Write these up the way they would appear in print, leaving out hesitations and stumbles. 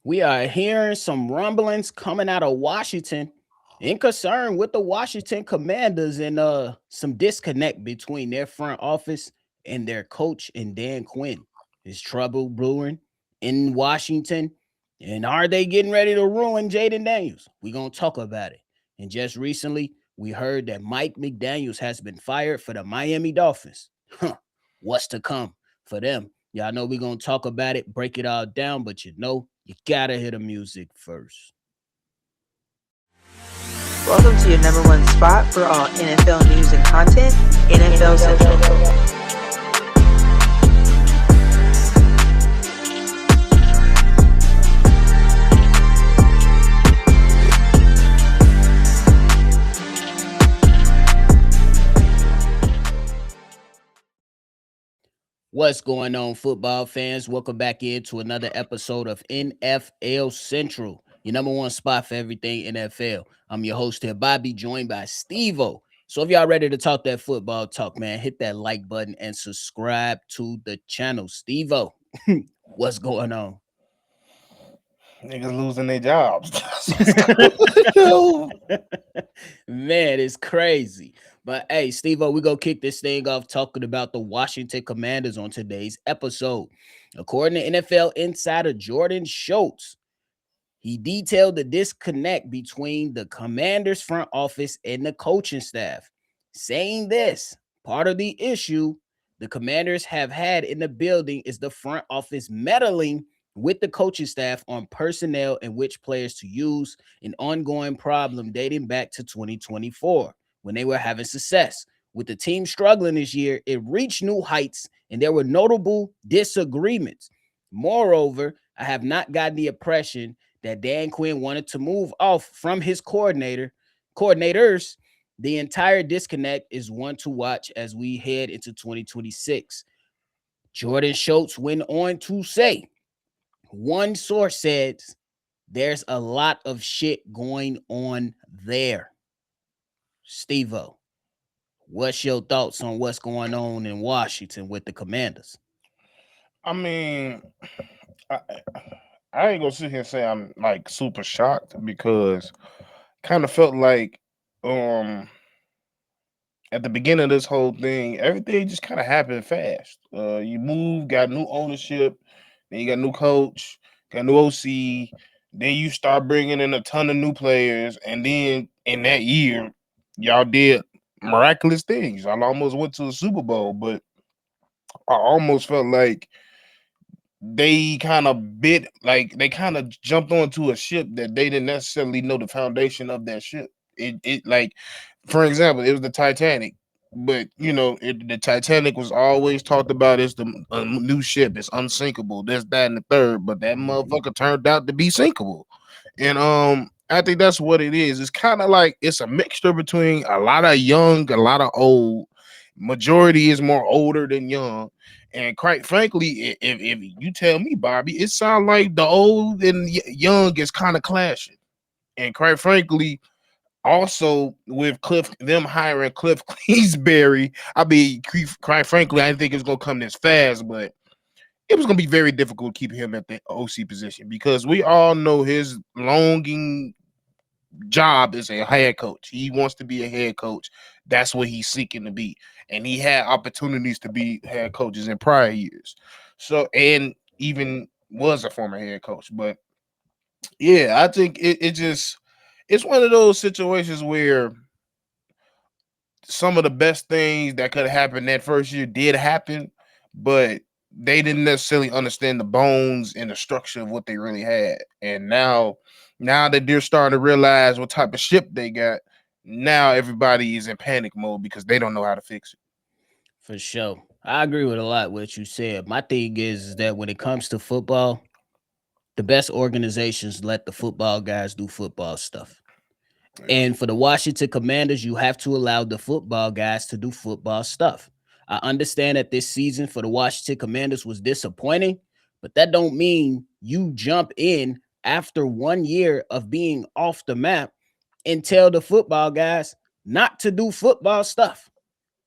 We are hearing some rumblings coming out of Washington in concern with the Washington Commanders and some disconnect between their front office and their coach and Dan Quinn. Is trouble brewing in Washington? And are they getting ready to ruin Jaden Daniels? We're going to talk about it. And just recently, we heard that Mike McDaniels has been fired for the Miami Dolphins. Huh. What's to come for them? Y'all know we're going to talk about it, break it all down, but you gotta hear the music first. Welcome to your number one spot for all NFL news and content, NFL Central. What's going on, football fans? Welcome back into another episode of NFL Central, your number one spot for everything NFL. I'm your host here, Bobby, joined by Stevo. So if y'all ready to talk that football talk, man, hit that like button and subscribe to the channel. Stevo, what's going on? Niggas losing their jobs. Man, it's crazy. But hey, Steve-O, we're going to kick this thing off talking about the Washington Commanders on today's episode. According to NFL insider Jordan Schultz, he detailed the disconnect between the Commanders' front office and the coaching staff, saying this: part of the issue the Commanders have had in the building is the front office meddling with the coaching staff on personnel and which players to use, an ongoing problem dating back to 2024 when they were having success. With the team struggling this year, it reached new heights and there were notable disagreements. Moreover, I have not gotten the impression that Dan Quinn wanted to move off from his coordinators. The entire disconnect is one to watch as we head into 2026. Jordan Schultz went on to say, one source said there's a lot of shit going on there. Stevo, what's your thoughts on what's going on in Washington with the Commanders? I mean, I, I ain't gonna sit here and say I'm like super shocked because kind of felt like um at the beginning of this whole thing, everything just kind of happened fast. You move, got new ownership, then you got new coach, got new OC, then you start bringing in a ton of new players, and then in that year, y'all did miraculous things. Y'all almost went to the Super Bowl, but I almost felt like they kind of they kind of jumped onto a ship that they didn't necessarily know the foundation of that ship. It like, for example, it was the Titanic, but the Titanic was always talked about as the new ship. It's unsinkable, this, that, and the third. But that motherfucker turned out to be sinkable, and I think that's what it is. It's kind of like it's a mixture between a lot of young, a lot of old. Majority is more older than young. And quite frankly, if you tell me, Bobby, it sounds like the old and young is kind of clashing. And quite frankly, also with them hiring Kliff Kingsbury, quite frankly, I didn't think it was gonna come this fast, but it was gonna be very difficult to keep him at the OC position because we all know his longing job is a head coach. He wants to be a head coach. That's what he's seeking to be. And he had opportunities to be head coaches in prior years. So, and even was a former head coach. But yeah, I think it's one of those situations where some of the best things that could have happened that first year did happen, but they didn't necessarily understand the bones and the structure of what they really had. And now that they're starting to realize what type of ship they got, now everybody is in panic mode because they don't know how to fix it. For sure. I agree with a lot what you said. My thing is that when it comes to football, the best organizations let the football guys do football stuff. And for the Washington Commanders, you have to allow the football guys to do football stuff. I understand that this season for the Washington Commanders was disappointing, but that don't mean you jump in after 1 year of being off the map and tell the football guys not to do football stuff.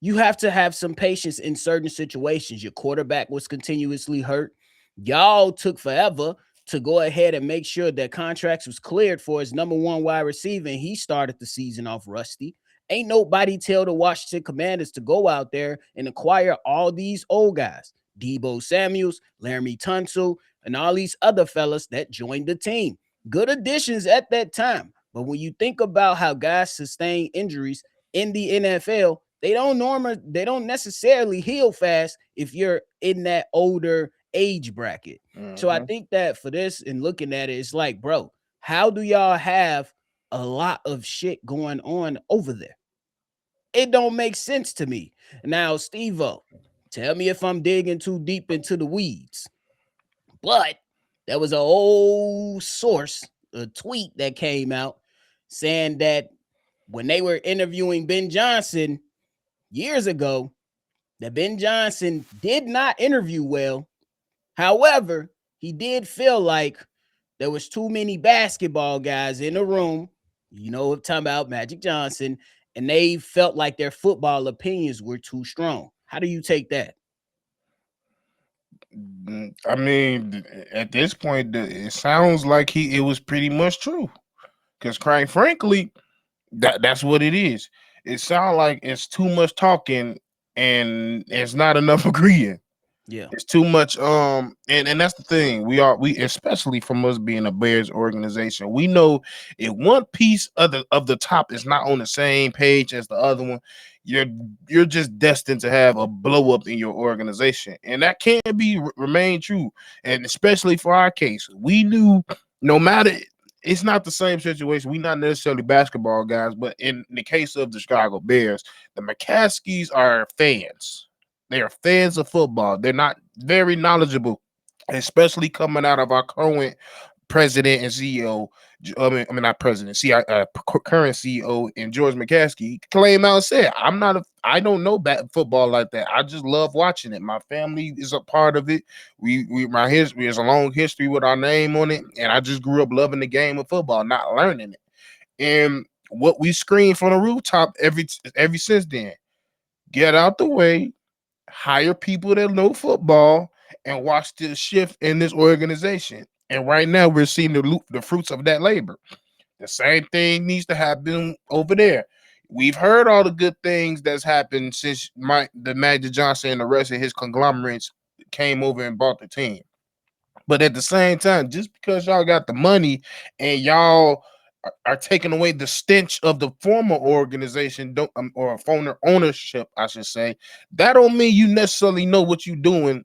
You have to have some patience in certain situations. Your quarterback was continuously hurt. Y'all took forever to go ahead and make sure that contracts was cleared for his number one wide receiver, and he started the season off rusty. Ain't nobody tell the Washington Commanders to go out there and acquire all these old guys, Debo Samuels, Laramie Tunsil, and all these other fellas that joined the team. Good additions at that time. But when you think about how guys sustain injuries in the NFL, they don't necessarily heal fast if you're in that older age bracket. So I Mm-hmm. think that for this and looking at it, it's like, bro, how do y'all have a lot of shit going on over there? It don't make sense to me. Now, Stevo, tell me if I'm digging too deep into the weeds. But there was an old source, a tweet that came out saying that when they were interviewing Ben Johnson years ago, that Ben Johnson did not interview well. However, he did feel like there was too many basketball guys in the room. You know what I'm talking about, Magic Johnson, and they felt like their football opinions were too strong. How do you take that? I mean, at this point, it sounds like it was pretty much true. Because, quite frankly, that's what it is. It sounds like it's too much talking and it's not enough agreeing. Yeah. It's too much. And that's the thing. We especially from us being a Bears organization, we know if one piece of the top is not on the same page as the other one, you're you're just destined to have a blow up in your organization, and that can't be remain true. And especially for our case, we knew no matter. It's not the same situation. We're not necessarily basketball guys, but in the case of the Chicago Bears, the McCaskies are fans. They are fans of football. They're not very knowledgeable, especially coming out of our current president and CEO. Not president, current CEO and George McCaskey. He came out and said, I don't know football like that. I just love watching it. My family is a part of it. My history is a long history with our name on it, and I just grew up loving the game of football, not learning it. And what we scream from the rooftop every since then: get out the way, hire people that know football, and watch this shift in this organization. And right now, we're seeing the fruits of that labor. The same thing needs to happen over there. We've heard all the good things that's happened since the Magic Johnson and the rest of his conglomerates came over and bought the team. But at the same time, just because y'all got the money and y'all are taking away the stench of the former organization, don't or former ownership, I should say, that don't mean you necessarily know what you're doing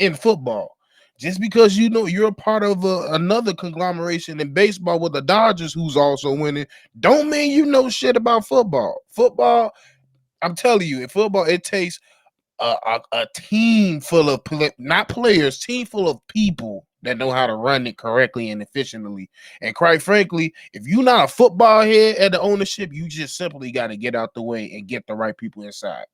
in football. Just because you know you're a part of another conglomeration in baseball with the Dodgers, who's also winning, don't mean you know shit about football. Football, I'm telling you, in football, it takes a team full of not players, team full of people that know how to run it correctly and efficiently. And quite frankly, if you're not a football head at the ownership, you just simply got to get out the way and get the right people inside.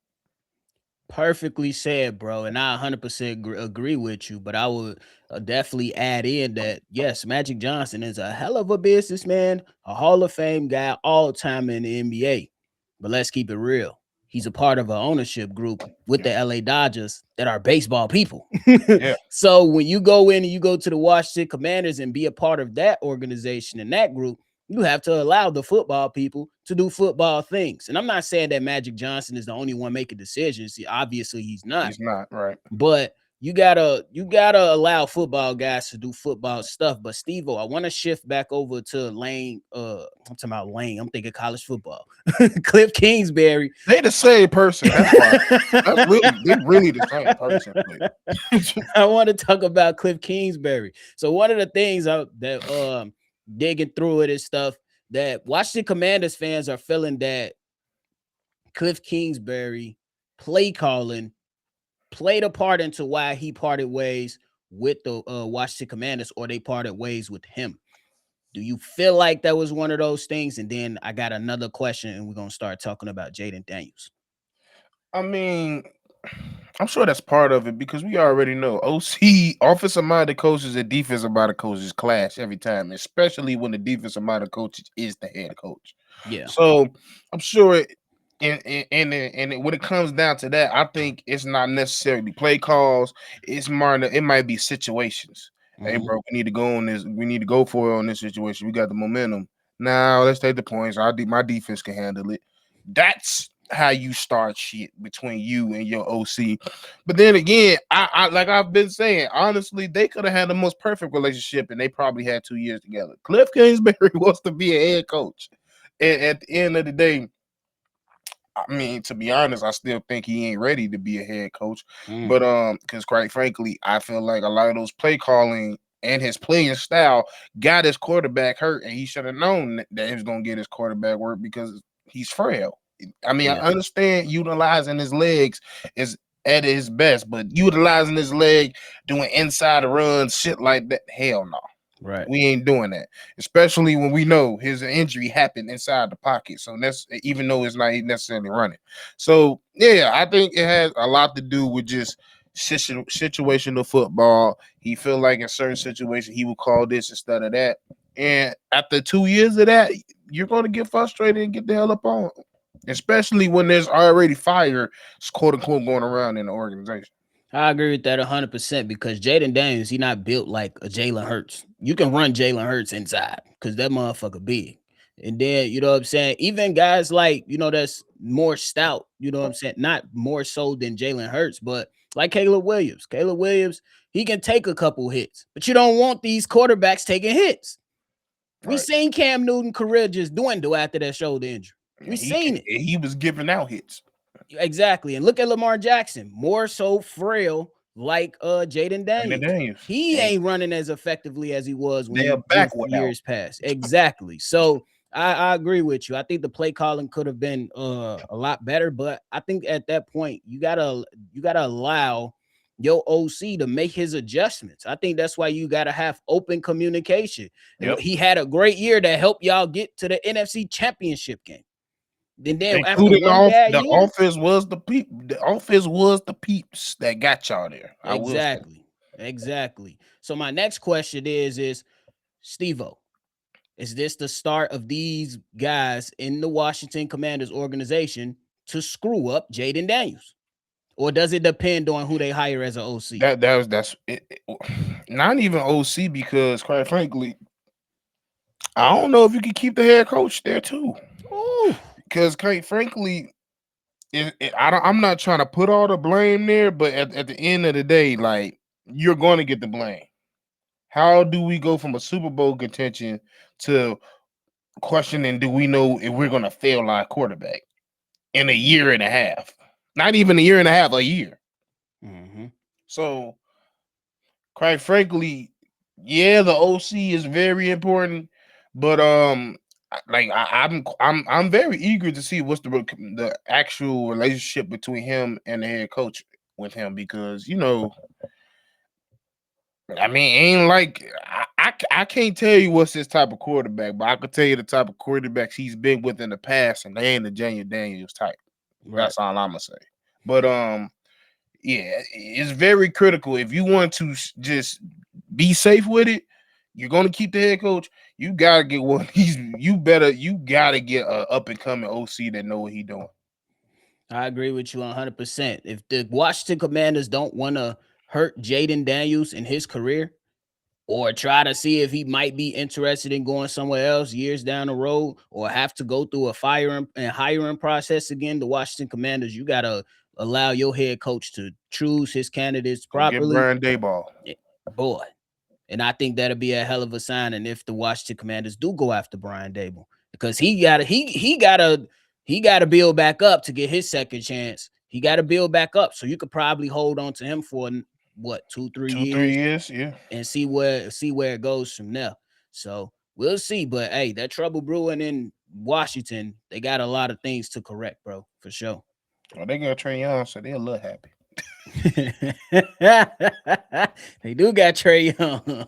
Perfectly said, bro. And I 100% agree with you. But I would definitely add in that, yes, Magic Johnson is a hell of a businessman, a Hall of Fame guy, all time in the NBA. But let's keep it real. He's a part of an ownership group with the LA Dodgers that are baseball people. Yeah. So when you go in and you go to the Washington Commanders and be a part of that organization and that group, you have to allow the football people to do football things. And I'm not saying that Magic Johnson is the only one making decisions. Obviously, he's not. He's not, right. But you gotta allow football guys to do football stuff. But Stevo, I want to shift back over to Lane. I'm talking about Lane. I'm thinking college football. Kliff Kingsbury. They the same person. That's why. They're really the same person. I want to talk about Kliff Kingsbury. So one of the things that digging through it and stuff that Washington Commanders fans are feeling that Kliff Kingsbury play calling played a part into why he parted ways with the Washington Commanders, or they parted ways with him. Do you feel like that was one of those things? And then I got another question, and we're gonna start talking about Jaden Daniels. I mean, I'm sure that's part of it because we already know OC, offensive minded coaches and defensive minded coaches clash every time, especially when the defensive minded coach is the head coach. Yeah. So I'm sure and when it comes down to that, I think it's not necessarily play calls. It's more, it might be situations. Hey, Mhm. bro, we need to go on this. We need to go for it on this situation. We got the momentum. Now let's take the points. My defense can handle it. That's how you start shit between you and your OC. But then again, I like I've been saying, honestly, they could have had the most perfect relationship, and they probably had 2 years together. Kliff Kingsbury wants to be a head coach, and at the end of the day, I mean, to be honest, I still think he ain't ready to be a head coach. Mm. But because quite frankly, I feel like a lot of those play calling and his playing style got his quarterback hurt, and he should have known that he was gonna get his quarterback work because he's frail. I mean, I Yeah. understand utilizing his legs is at his best, but utilizing his leg doing inside runs, shit like that, hell no. Right. We ain't doing that, especially when we know his injury happened inside the pocket. So that's even though it's not necessarily running. So yeah, I think it has a lot to do with just situational football. He feel like in certain situations he would call this instead of that, and after 2 years of that, you're going to get frustrated and get the hell up on. Especially when there's already fire, quote unquote, going around in the organization. I agree with that 100% because Jaden Daniels, he not built like a Jalen Hurts. You can run Jalen Hurts inside because that motherfucker big. And then, you know what I'm saying? Even guys like, that's more stout, you know what I'm saying? Not more so than Jalen Hurts, but like Caleb Williams. Caleb Williams, he can take a couple hits, but you don't want these quarterbacks taking hits. We Right. seen Cam Newton career just dwindle after that shoulder injury. We seen it. He was giving out hits. Exactly. And look at Lamar Jackson, more so frail like Jaden And the Daniels. Daniels. He And ain't running as effectively as he was when they're you with backward out. years past. Exactly. So I agree with you. I think the play calling could have been a lot better, but I think at that point you gotta allow your OC to make his adjustments. I think that's why you gotta have open communication. Yep. He had a great year to help y'all get to the NFC Championship game. Then after Including one bad the year, offense was the peep. The offense was the peeps that got y'all there. I will say. exactly. So my next question is Stevo, is this the start of these guys in the Washington Commanders organization to screw up Jaden Daniels? Or does it depend on who they hire as an OC? That's it, not even OC because quite frankly, I don't know if you can keep the head coach there too. Ooh. Because quite frankly, I'm not trying to put all the blame there, but at the end of the day, like you're going to get the blame. How do we go from a Super Bowl contention to questioning? Do we know if we're going to fail our quarterback in a year and a half? Not even a year and a half, a year. Mm-hmm. So, quite frankly, yeah, the OC is very important, but I'm very eager to see what's the actual relationship between him and the head coach with him because I mean ain't like I can't tell you what's his type of quarterback, but I could tell you the type of quarterbacks he's been with in the past, and they ain't the Daniel Daniels type. Right. That's all I'm gonna say. But yeah, it's very critical if you want to just be safe with it. You're going to keep the head coach. You gotta get one. You gotta get a up and coming OC that know what he doing. I agree with you 100%. If the Washington Commanders don't want to hurt Jaden Daniels in his career, or try to see if he might be interested in going somewhere else years down the road, or have to go through a firing and hiring process again, the Washington Commanders, you got to allow your head coach to choose his candidates Go get properly. Brian Dayball. Boy. And I think that'll be a hell of a sign. And if the Washington Commanders do go after Brian Dable, because he gotta build back up to get his second chance. He got to build back up. So you could probably hold on to him for what, 2-3 2-3 years years, yeah. and see where it goes from there. So we'll see. But hey, that trouble brewing in Washington, they got a lot of things to correct, bro, for sure. Well, they got Trey Young, so they're a little happy. They do got Trey Young.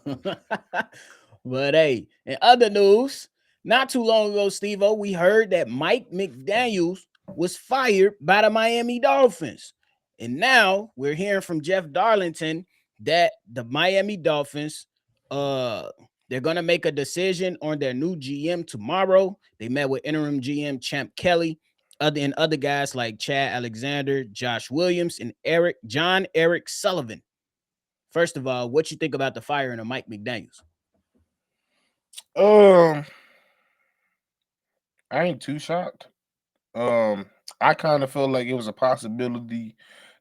But hey, in other news, not too long ago, Stevo, we heard that Mike McDaniel was fired by the Miami Dolphins. And now we're hearing from Jeff Darlington that the Miami Dolphins, they're gonna make a decision on their new GM tomorrow. They met with interim GM Champ Kelly, other guys like Chad Alexander, Josh Williams, and John Eric Sullivan First of all, what you think about the firing of Mike McDaniels? Um, I ain't too shocked. I kind of felt like it was a possibility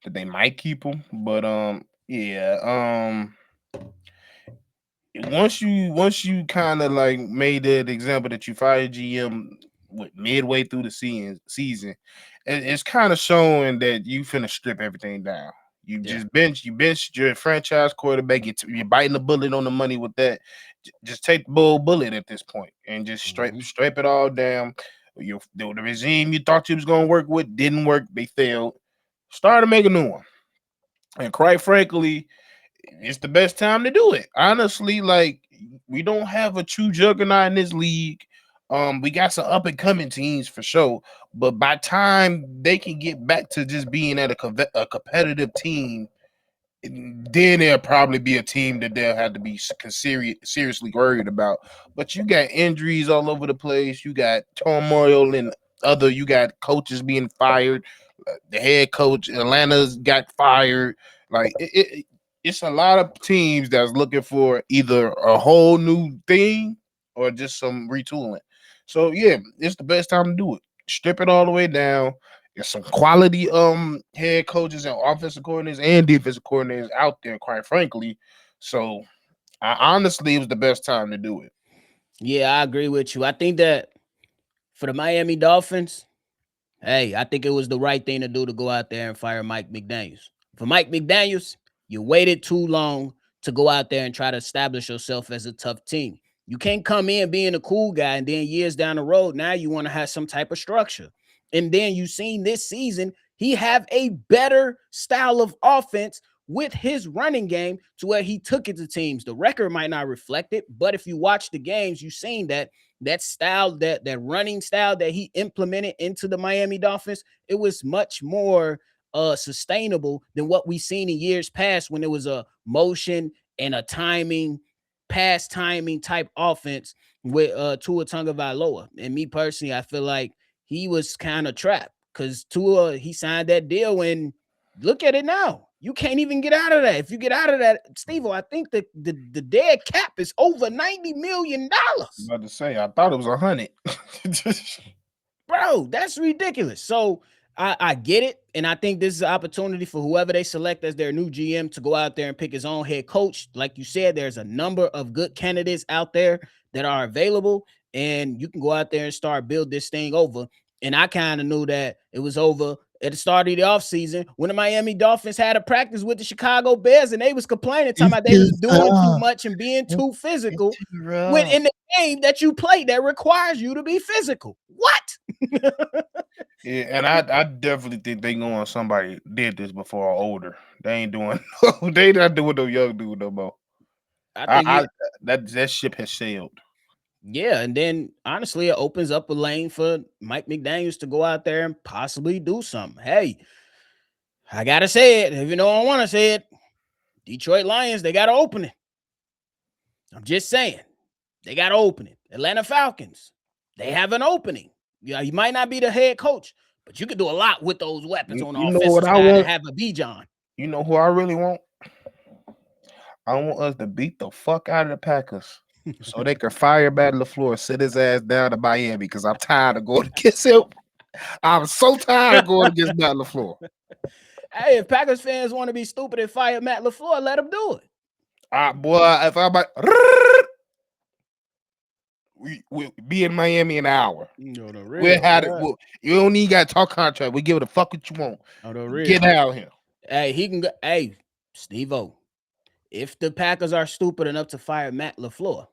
that they might keep him, but yeah. Once you kind of like made that example that you fired GM midway through the season, it's kind of showing that you finna strip everything down. You Yeah. just benched your franchise quarterback. You're biting the bullet on the money with that. Just take the bullet at this point and just straight it all down. The regime you thought you was gonna work with didn't work. They failed. Start to make a new one. And quite frankly, it's the best time to do it. Honestly, like we don't have a true juggernaut in this league. We got some up and coming teams for sure, but by time they can get back to just being at a competitive team, then there'll probably be a team that they'll have to be seriously worried about. But you got injuries all over the place. You got turmoil and you got coaches being fired. The head coach Atlanta's got fired. Like it's a lot of teams that's looking for either a whole new thing or just some retooling. So yeah, it's the best time to do it. Strip it all the way down. There's some quality head coaches and offensive coordinators and defensive coordinators out there, quite frankly. So honestly, it was the best time to do it. Yeah, I agree with you. I think that for the Miami Dolphins, hey, I think it was the right thing to do to go out there and fire Mike McDaniels. For Mike McDaniels, you waited too long to go out there and try to establish yourself as a tough team. You can't come in being a cool guy and then years down the road, now you want to have some type of structure. And then you seen this season, he have a better style of offense with his running game to where he took it to teams. The record might not reflect it, but if you watch the games, you've seen that style, that running style that he implemented into the Miami Dolphins, it was much more sustainable than what we've seen in years past when it was a motion and a pass timing type offense with Tua Tagovailoa. And me personally, I feel like he was kind of trapped because Tua, he signed that deal and look at it now. You can't even get out of that. If you get out of that, Stevo, I think the dead cap is over $90 million. I was about to say, I thought it was 100. Bro, that's ridiculous. So I get it. And I think this is an opportunity for whoever they select as their new GM to go out there and pick his own head coach. Like you said, there's a number of good candidates out there that are available, and you can go out there and start build this thing over. And I kind of knew that it was over at the start of the offseason when the Miami Dolphins had a practice with the Chicago Bears and they was complaining, talking about they was doing too much and being too physical. When in the game that you play that requires you to be physical. What? Yeah, and I definitely think they going somebody did this before or older. They ain't doing they not doing no young dude no more. I that ship has sailed. Yeah, and then honestly, it opens up a lane for Mike McDaniels to go out there and possibly do something. Hey, I gotta say it. If you know I want to say it, Detroit Lions, they gotta open it. I'm just saying, they gotta open it. Atlanta Falcons, they have an opening. Yeah, you might not be the head coach, but you could do a lot with those weapons on the offensive side and have a Bijan. You know who I really want? I want us to beat the fuck out of the Packers. So they can fire Matt LaFleur, sit his ass down to Miami because I'm tired of going against him. I'm so tired of going against Matt LaFleur. Hey, if Packers fans want to be stupid and fire Matt LaFleur, let them do it. Boy, if I'm like, we'll be in Miami in an hour. No, no, really. We'll have it. You don't even got to talk contract. We give it a fuck what you want. Oh, no, really. Get out here. Hey, he can go. Hey, Stevo, if the Packers are stupid enough to fire Matt LaFleur,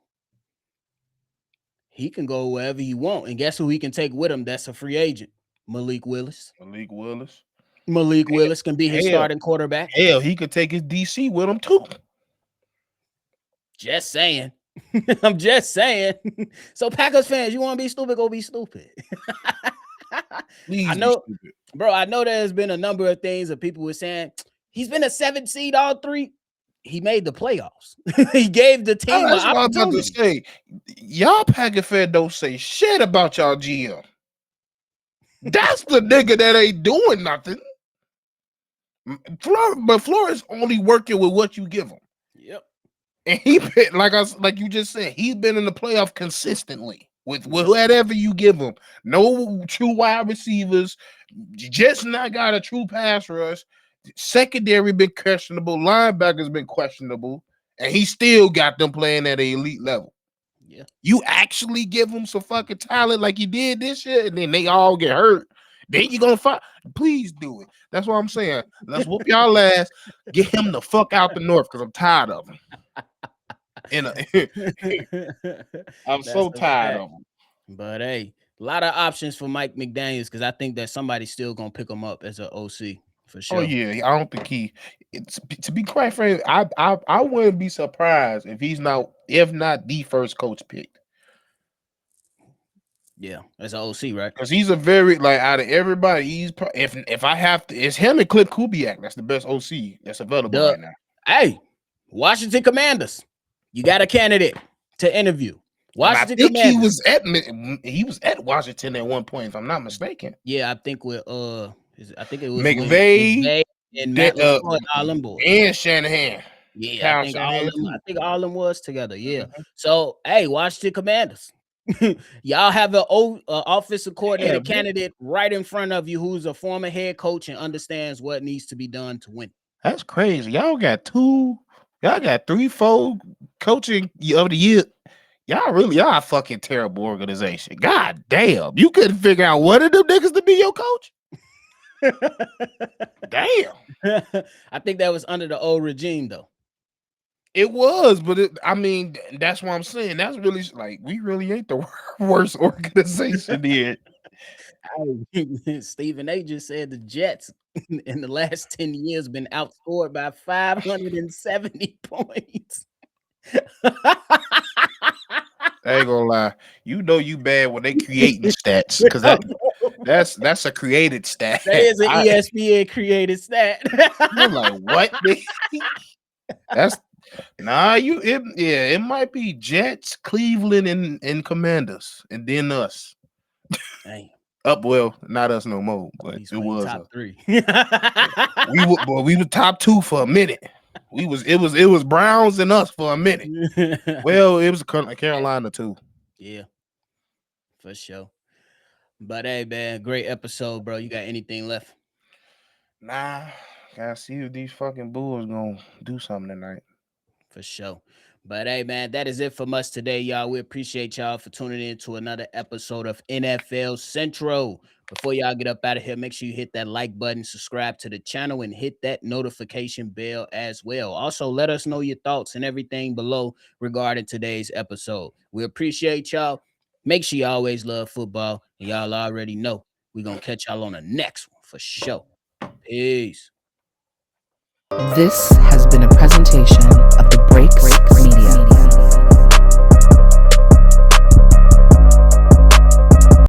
he can go wherever he want. And guess who he can take with him? That's a free agent. Malik Willis. Malik Willis can be his starting quarterback. Hell, he could take his DC with him too. Just saying. I'm just saying. So Packers fans, you want to be stupid, go be stupid. Please I know, be stupid. Bro, I know there's been a number of things that people were saying. He's been a 7th seed all 3. He made the playoffs. He gave the team an opportunity. What I'm about to say. Y'all Packer fans don't say shit about y'all GM. That's the nigga that ain't doing nothing. But Florida's only working with what you give him. And he been, like you just said, he's been in the playoff consistently with whatever you give him. No true wide receivers, just not got a true pass rush. Secondary been questionable, linebackers been questionable, and he still got them playing at an elite level. Yeah. You actually give him some fucking talent like you did this year, and then they all get hurt. Then you gonna fight. Please do it. That's what I'm saying. Let's whoop y'all ass. Get him the fuck out the north because I'm tired of him. I'm so tired of him. But hey, a lot of options for Mike McDaniels because I think that somebody's still gonna pick him up as an OC for sure. Oh yeah, I don't think to be quite frank, I wouldn't be surprised if he's not, if not the first coach picked. Yeah, as an OC, right? Because he's a very, like, out of everybody, he's if I have to, it's him and Kliff Kingsbury. That's the best OC that's available right now. Hey, Washington Commanders, you got a candidate to interview. Washington Commanders. He was at Washington at one point, if I'm not mistaken. Yeah, I think it was McVay and Matt LaFleur, all them boys, and Shanahan. Yeah, I think all of them was together. Yeah. Mm-hmm. So hey, Washington Commanders. Y'all have an offensive coordinator candidate right in front of you who's a former head coach and understands what needs to be done to win. That's crazy. Y'all got 3-4 coaching of the year. Y'all a fucking terrible organization. God damn. You couldn't figure out one of them niggas to be your coach? Damn. I think that was under the old regime though. It was, but that's what I'm saying. That's really, like, we really ain't the worst organization here. Stephen A just said the Jets in the last 10 years been outscored by 570 points. I ain't gonna lie. You know you bad when they creating stats, because that's a created stat. That is an ESPN created stat. I'm like, what? It might be Jets, Cleveland, and Commanders, and then us. Dang. Well, not us no more, but it was top 3. we were top 2 for a minute. It was Browns and us for a minute. Well, it was Carolina too. Yeah, for sure. But hey, man, great episode, bro. You got anything left? Nah, gotta see if these fucking Bulls gonna do something tonight. For sure. But hey, man, that is it from us today, y'all. We appreciate y'all for tuning in to another episode of NFL Central. Before y'all get up out of here, make sure you hit that like button, subscribe to the channel, and hit that notification bell as well. Also, let us know your thoughts and everything below regarding today's episode. We appreciate y'all. Make sure you always love football. And y'all already know we're going to catch y'all on the next one for sure. Peace. This has been a presentation of the Breaks